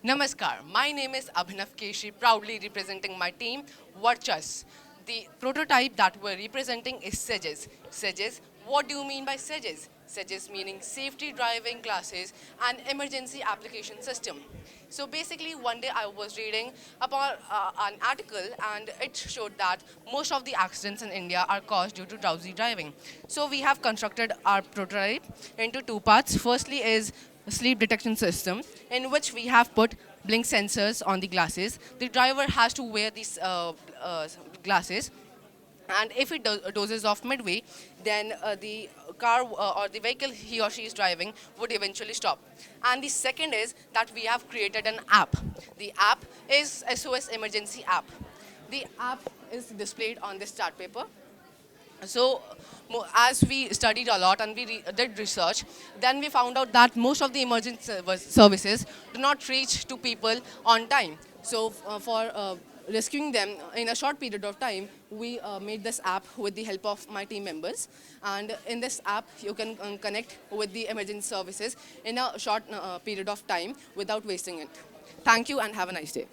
Namaskar, my name is Abhinav Keshi, proudly representing my team, Varchas. The prototype that we're representing is SEGES. SEGES, what do you mean by SEGES? SEGES meaning Safety Driving Classes and Emergency Application System. So basically, one day I was reading about an article and it showed that most of the accidents in India are caused due to drowsy driving. So we have constructed our prototype into two parts. Firstly is sleep detection system in which we have put blink sensors on the glasses. The driver has to wear these glasses, and if it dozes off midway, then the car or the vehicle he or she is driving would eventually stop. And the second is that we have created an app. The app is SOS emergency app. The app is displayed on this chart paper. So, as we studied a lot and we did research, then we found out that most of the emergency services do not reach to people on time. So, for rescuing them in a short period of time, we made this app with the help of my team members. And in this app, you can connect with the emergency services in a short period of time without wasting it. Thank you and have a nice day.